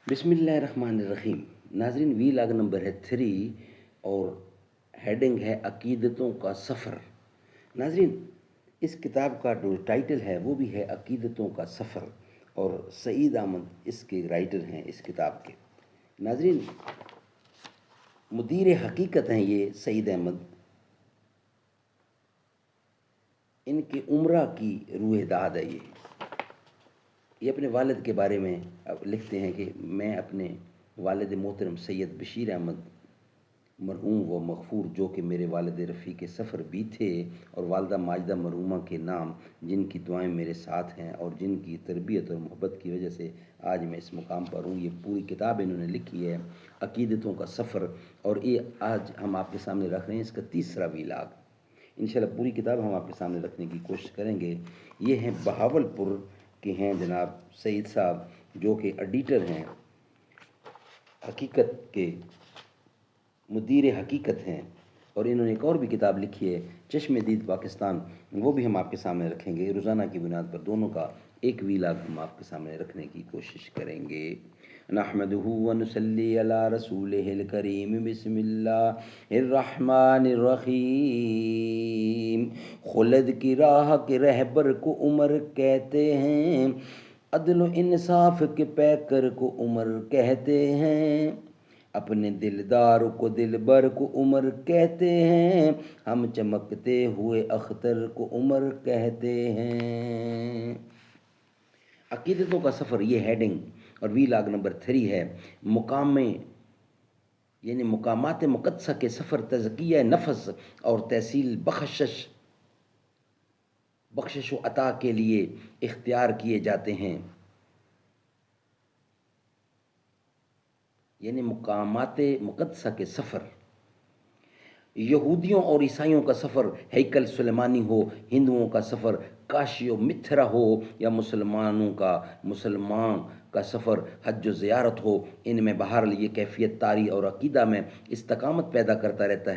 بسم اللہ الرحمن الرحیم۔ ناظرین، وی لاگ نمبر ہے 3 اور ہیڈنگ ہے عقیدتوں کا سفر۔ ناظرین، اس کتاب کا جو ٹائٹل ہے وہ بھی ہے عقیدتوں کا سفر، اور سعید احمد اس کے رائٹر ہیں اس کتاب کے۔ ناظرین، مدیر حقیقت ہیں یہ سعید احمد۔ ان کے عمرہ کی روح داد ہے یہ اپنے والد کے بارے میں لکھتے ہیں کہ میں اپنے والد محترم سید بشیر احمد مرحوم و مغفور، جو کہ میرے والد رفیق سفر بھی تھے، اور والدہ ماجدہ مرحومہ کے نام، جن کی دعائیں میرے ساتھ ہیں اور جن کی تربیت اور محبت کی وجہ سے آج میں اس مقام پر ہوں۔ یہ پوری کتاب انہوں نے لکھی ہے عقیدتوں کا سفر، اور یہ آج ہم آپ کے سامنے رکھ رہے ہیں اس کا تیسرا ویلاگ۔ انشاءاللہ پوری کتاب ہم آپ کے سامنے رکھنے کی کوشش کریں گے۔ یہ ہیں بہاولپور کے ہیں جناب سعید صاحب، جو کہ ایڈیٹر ہیں، حقیقت کے مدیر حقیقت ہیں، اور انہوں نے ایک اور بھی کتاب لکھی ہے چشم دید پاکستان، وہ بھی ہم آپ کے سامنے رکھیں گے۔ روزانہ کی بنیاد پر دونوں کا ایک ویلاگ ہم آپ کے سامنے رکھنے کی کوشش کریں گے۔ نحمدہ ونصلی علی رسولہ الکریم، بسم اللہ الرحمن الرحیم۔ خلد کی راہ کے رہبر کو عمر کہتے ہیں، عدل و انصاف کے پیکر کو عمر کہتے ہیں، اپنے دلدار کو دلبر کو عمر کہتے ہیں، ہم چمکتے ہوئے اختر کو عمر کہتے ہیں۔ عقیدتوں کا سفر یہ ہیڈنگ اور ویلاگ نمبر 3 ہے۔ مقامات مقدسہ کے سفر، تزکیہ نفس اور تحصیل بخشش و عطا کے لیے اختیار کیے جاتے ہیں۔ مقامات مقدسہ کے سفر، یہودیوں اور عیسائیوں کا سفر ہیکل سلیمانی ہو، ہندوؤں کا سفر کاشی و متھرا ہو، یا مسلمان کا سفر حج و زیارت ہو، ان میں بہرحال یہ کیفیت طاری اور عقیدہ میں استقامت پیدا کرتا رہتا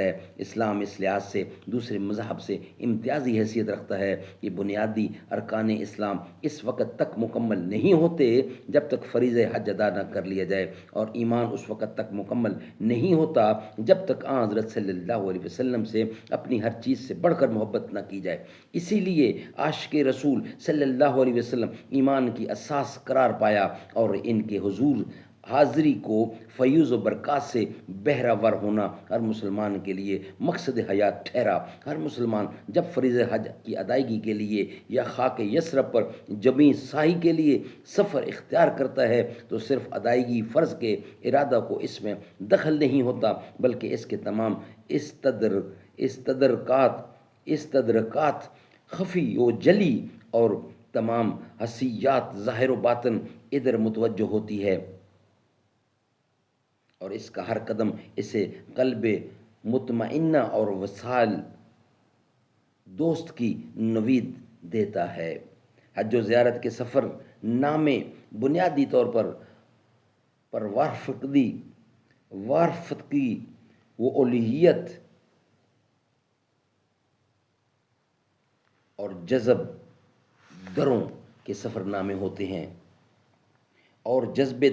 ہے۔ اسلام اس لحاظ سے دوسرے مذہب سے امتیازی حیثیت رکھتا ہے کہ بنیادی ارکان اسلام اس وقت تک مکمل نہیں ہوتے جب تک فریضہ حج ادا نہ کر لیا جائے، اور ایمان اس وقت تک مکمل نہیں ہوتا جب تک حضرت صلی اللہ علیہ وسلم سے اپنی ہر چیز سے بڑھ کر محبت نہ کی جائے۔ اسی لیے عاشق رسول صلی اللہ علیہ وسلم ایمان کی اساس قرار پایا، اور ان کے حضور حاضری کو فیوز و برکات سے بہرہ ہونا ہر مسلمان کے لیے مقصد حیات ٹھہرا۔ ہر مسلمان جب فریضہ حج کی ادائیگی کے لیے یا خاک یثرب پر جمی ساحی کے لیے سفر اختیار کرتا ہے تو صرف ادائیگی فرض کے ارادہ کو اس میں دخل نہیں ہوتا، بلکہ اس کے تمام استدرکات خفی و جلی اور تمام حسیات ظاہر و باطن ادھر متوجہ ہوتی ہے، اور اس کا ہر قدم اسے قلب مطمئنہ اور وصال دوست کی نوید دیتا ہے۔ حج و زیارت کے سفر نامے بنیادی طور پر وارفتگی و الوہیت اور جذب دروں کے سفر نامے ہوتے ہیں، اور جذب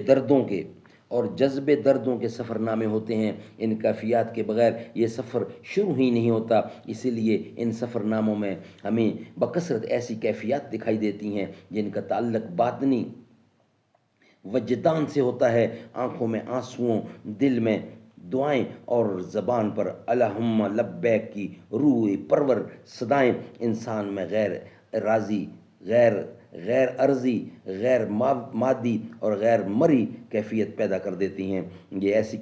دردوں کے سفر نامے ہوتے ہیں۔ ان کیفیات کے بغیر یہ سفر شروع ہی نہیں ہوتا، اسی لیے ان سفر ناموں میں ہمیں بکثرت ایسی کیفیات دکھائی دیتی ہیں جن کا تعلق باطنی وجدان سے ہوتا ہے۔ آنکھوں میں آنسوؤں، دل میں دعائیں اور زبان پر اللہم لبیک کی روح پرور صدائیں انسان میں غیر ارضی، غیر مادی اور غیر مرئی کیفیت پیدا کر دیتی ہیں۔ یہ ایسی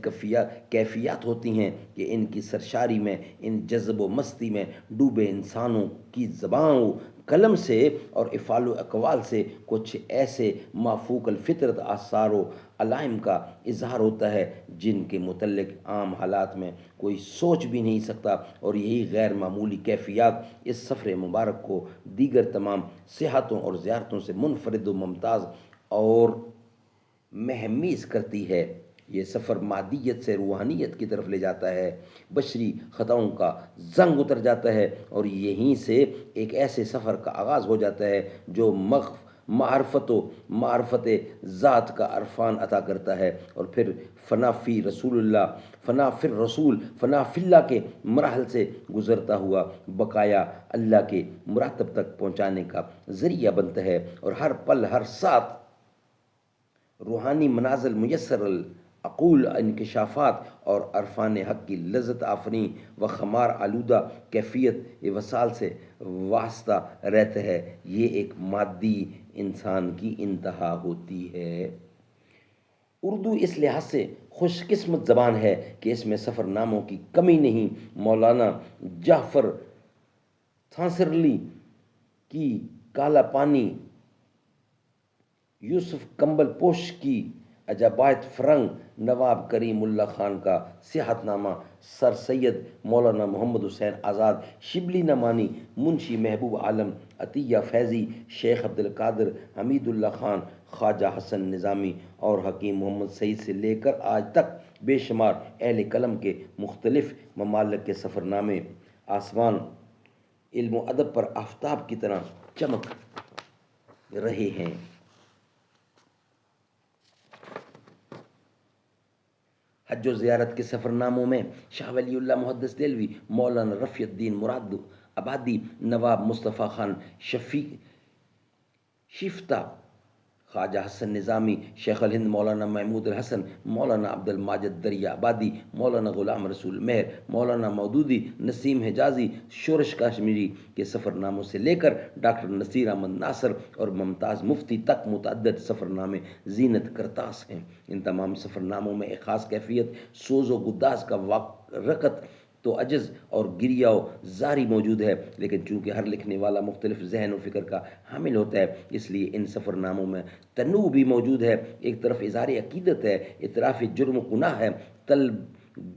کیفیات ہوتی ہیں کہ ان کی سرشاری میں، ان جذب و مستی میں ڈوبے انسانوں کی زبان و قلم سے اور افعال و اقوال سے کچھ ایسے مافوق الفطرت آثار و علائم کا اظہار ہوتا ہے جن کے متعلق عام حالات میں کوئی سوچ بھی نہیں سکتا، اور یہی غیر معمولی کیفیات اس سفر مبارک کو دیگر تمام سیاحتوں اور زیارتوں سے منفرد و ممتاز اور مہمیز کرتی ہے۔ یہ سفر مادیت سے روحانیت کی طرف لے جاتا ہے، بشری خطاؤں کا زنگ اتر جاتا ہے، اور یہیں سے ایک ایسے سفر کا آغاز ہو جاتا ہے جو معرفت ذات کا عرفان عطا کرتا ہے، اور پھر فنا فی رسول اللہ، فنا فی رسول، فنا فی اللہ کے مراحل سے گزرتا ہوا بقایا اللہ کے مراتب تک پہنچانے کا ذریعہ بنتا ہے، اور ہر پل ہر ساتھ روحانی منازل میسر العقول انکشافات اور عرفان حق کی لذت آفریں و خمار آلودہ کیفیت وصال سے واسطہ رہتا ہے۔ یہ ایک مادی انسان کی انتہا ہوتی ہے۔ اردو اس لحاظ سے خوش قسمت زبان ہے کہ اس میں سفر ناموں کی کمی نہیں۔ مولانا جعفر تھانسرلی کی کالا پانی، یوسف کمبل پوش کی عجائبات فرنگ، نواب کریم اللہ خان کا سیاحت نامہ، سر سید مولانا محمد حسین آزاد شبلی نعمانی، منشی محبوب عالم عطیہ فیضی، شیخ عبد القادر حمید اللہ خان، خواجہ حسن نظامی اور حکیم محمد سعید سے لے کر آج تک بے شمار اہل قلم کے مختلف ممالک کے سفر نامے آسمان علم و ادب پر آفتاب کی طرح چمک رہے ہیں۔ حج و زیارت کے سفر ناموں میں شاہ ولی اللہ محدث دہلوی، مولانا رفیع الدین مراد آبادی، نواب مصطفیٰ خان شیفتہ، خواجہ حسن نظامی، شیخ الہند مولانا محمود الحسن، مولانا عبد الماجد دریا آبادی، مولانا غلام رسول مہر، مولانا مودودی، نسیم حجازی، شورش کشمیری کے سفر ناموں سے لے کر ڈاکٹر نصیر احمد ناصر اور ممتاز مفتی تک متعدد سفر نامے زینت کرتاس ہیں۔ ان تمام سفر ناموں میں ایک خاص کیفیت سوز و گداز کا رکت تو عجز اور گریہ و زاری موجود ہے، لیکن چونکہ ہر لکھنے والا مختلف ذہن و فکر کا حامل ہوتا ہے، اس لیے ان سفر ناموں میں تنوع بھی موجود ہے۔ ایک طرف اظہار عقیدت ہے، اعتراف جرم و گناہ ہے، طلب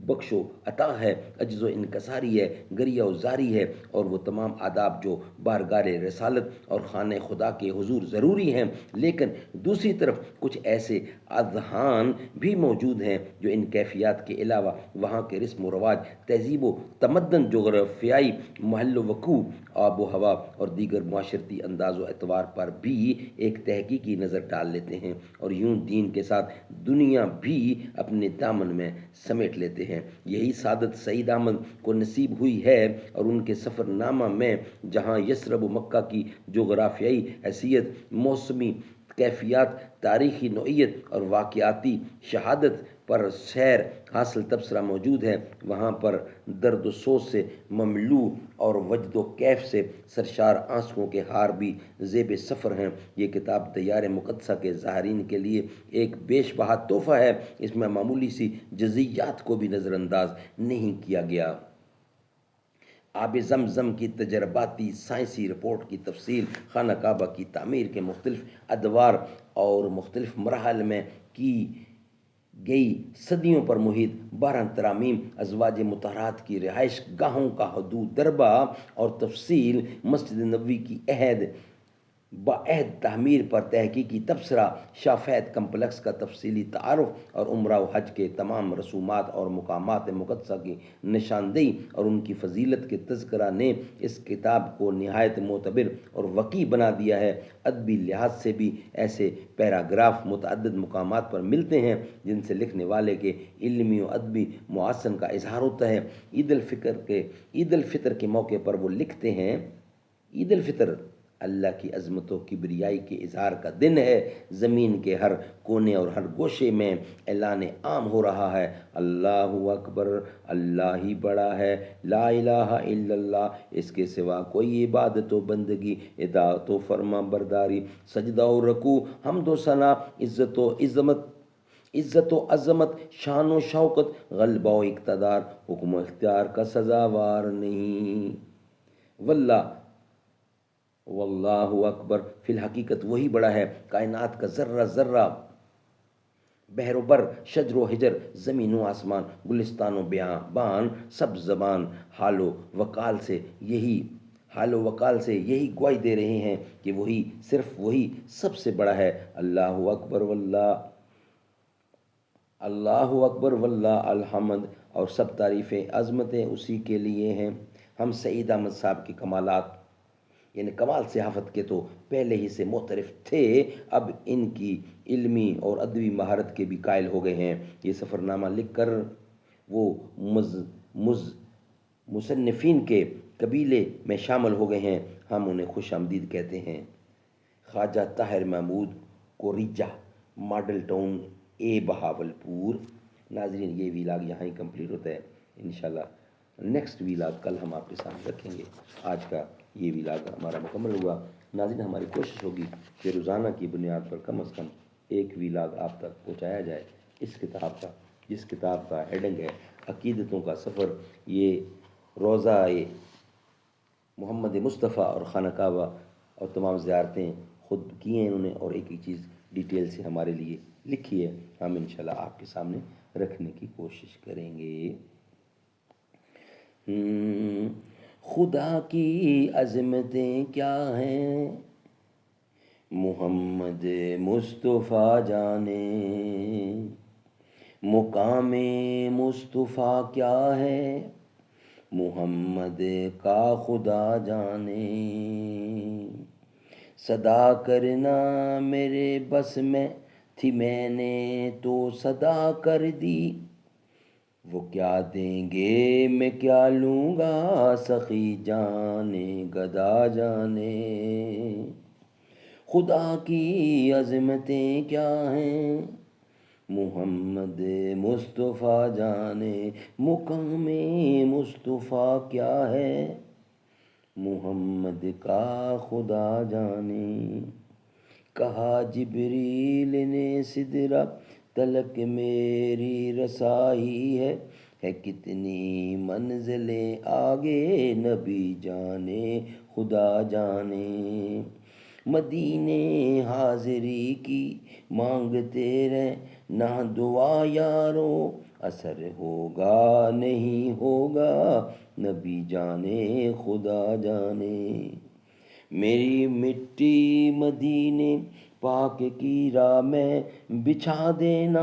بخش و عطا ہے، عجز و انکساری ہے، گریہ و زاری ہے، اور وہ تمام آداب جو بارگاہ رسالت اور خانہ خدا کے حضور ضروری ہیں، لیکن دوسری طرف کچھ ایسے اذہان بھی موجود ہیں جو ان کیفیات کے علاوہ وہاں کے رسم و رواج، تہذیب و تمدن، جغرافیائی محل و وقوع، آب و ہوا اور دیگر معاشرتی انداز و اعتبار پر بھی ایک تحقیقی نظر ڈال لیتے ہیں، اور یوں دین کے ساتھ دنیا بھی اپنے دامن میں سمیٹ لیتے ہیں۔ یہی سعادت سعید احمد کو نصیب ہوئی ہے، اور ان کے سفر نامہ میں جہاں یثرب و مکہ کی جغرافیائی حیثیت، موسمی کیفیات، تاریخی نوعیت اور واقعاتی شہادت پر سیر حاصل تبصرہ موجود ہے، وہاں پر درد و سوز سے مملوء اور وجد و کیف سے سرشار آنسوؤں کے ہار بھی زیب سفر ہیں۔ یہ کتاب دیار مقدسہ کے زائرین کے لیے ایک بیش بہا تحفہ ہے۔ اس میں معمولی سی جزئیات کو بھی نظر انداز نہیں کیا گیا۔ آب زمزم کی تجرباتی سائنسی رپورٹ کی تفصیل، خانہ کعبہ کی تعمیر کے مختلف ادوار اور مختلف مراحل میں کی گئی صدیوں پر محیط 12 ترامیم، ازواج مطہرات کی رہائش گاہوں کا حدود دربہ اور تفصیل، مسجد نبوی کی عہد بعہد تعمیر پر تحقیقی تبصرہ، شاہ فہد کمپلیکس کا تفصیلی تعارف، اور عمرہ و حج کے تمام رسومات اور مقامات مقدسہ کی نشاندہی اور ان کی فضیلت کے تذکرہ نے اس کتاب کو نہایت معتبر اور وقیح بنا دیا ہے۔ ادبی لحاظ سے بھی ایسے پیراگراف متعدد مقامات پر ملتے ہیں جن سے لکھنے والے کے علمی و ادبی محاسن کا اظہار ہوتا ہے۔ عید الفطر کے موقع پر وہ لکھتے ہیں: عید الفطر اللہ کی عظمت و کبریائی کے اظہار کا دن ہے۔ زمین کے ہر کونے اور ہر گوشے میں اعلان عام ہو رہا ہے: اللہ اکبر، اللہ ہی بڑا ہے، لا الہ الا اللہ، اس کے سوا کوئی عبادت و بندگی، اطاعت و فرما برداری، سجدہ و رکوع، حمد و ثنا، عزت و عظمت، شان و شوکت، غلبہ و اقتدار، حکم و اختیار کا سزاوار نہیں۔ واللہ اکبر، فی الحقیقت وہی بڑا ہے۔ کائنات کا ذرہ ذرہ، بحر و بر، شجر و حجر، زمین و آسمان، گلستان و بیابان، سب زبان حال و وقال سے یہی گواہی دے رہے ہیں کہ وہی، صرف وہی سب سے بڑا ہے۔ اللہ اکبر واللہ الحمد، اور سب تعریفیں، عظمتیں اسی کے لیے ہیں۔ ہم سعید احمد صاحب کے کمالات یعنی کمال صحافت کے تو پہلے ہی سے معترف تھے، اب ان کی علمی اور ادبی مہارت کے بھی قائل ہو گئے ہیں۔ یہ سفر نامہ لکھ کر وہ مز مز مصنفین کے قبیلے میں شامل ہو گئے ہیں، ہم انہیں خوش آمدید کہتے ہیں۔ خواجہ طاہر محمود کوریجا، ماڈل ٹاؤن اے بہاولپور۔ ناظرین یہ ویلاگ یہاں ہی کمپلیٹ ہوتا ہے، انشاءاللہ نیکسٹ ویلاگ کل ہم آپ کے سامنے رکھیں گے۔ آج کا یہ ویلاگ ہمارا مکمل ہوا۔ ناظرین ہماری کوشش ہوگی کہ روزانہ کی بنیاد پر کم از کم ایک ویلاگ آپ تک پہنچایا جائے اس کتاب کا، جس کتاب کا ہیڈنگ ہے عقیدتوں کا سفر۔ یہ روضہ محمد مصطفیٰ اور خانہ کعبہ اور تمام زیارتیں خود کی ہیں انہوں نے، اور ایک ایک چیز ڈیٹیل سے ہمارے لیے لکھی ہے، ہم انشاءاللہ آپ کے سامنے رکھنے کی کوشش کریں گے۔ خدا کی عظمتیں کیا ہیں محمد مصطفیٰ جانے، مقام مصطفیٰ کیا ہے محمد کا خدا جانے، صدا کرنا میرے بس میں تھی میں نے تو صدا کر دی، وہ کیا دیں گے میں کیا لوں گا سخی جانے گدا جانے، خدا کی عظمتیں کیا ہیں محمد مصطفیٰ جانے، مقام مصطفیٰ کیا ہے محمد کا خدا جانے، کہا جبریل نے سدرہ تلک میری رسائی ہے کتنی منزلیں آگے نبی جانے خدا جانے، مدینے حاضری کی مانگتے رہنا دعا یارو، اثر ہوگا نہیں ہوگا نبی جانے خدا جانے، میری مٹی مدینے پاک کی راہ میں بچھا دینا،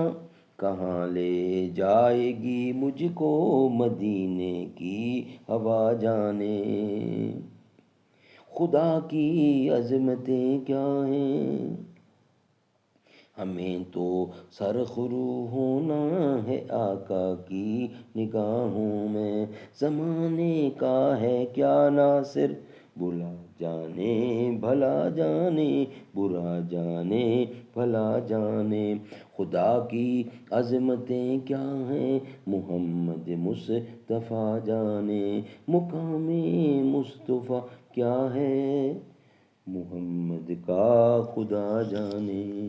کہاں لے جائے گی مجھ کو مدینے کی ہوا جانے، خدا کی عظمتیں کیا ہیں ہمیں تو سرخرو ہونا ہے آقا کی نگاہوں میں، زمانے کا ہے کیا ناصر بلا جانے بھلا جانے، برا جانے بھلا جانے، خدا کی عظمتیں کیا ہیں محمد مصطفیٰ جانے، مقام مصطفیٰ کیا ہے محمد کا خدا جانے۔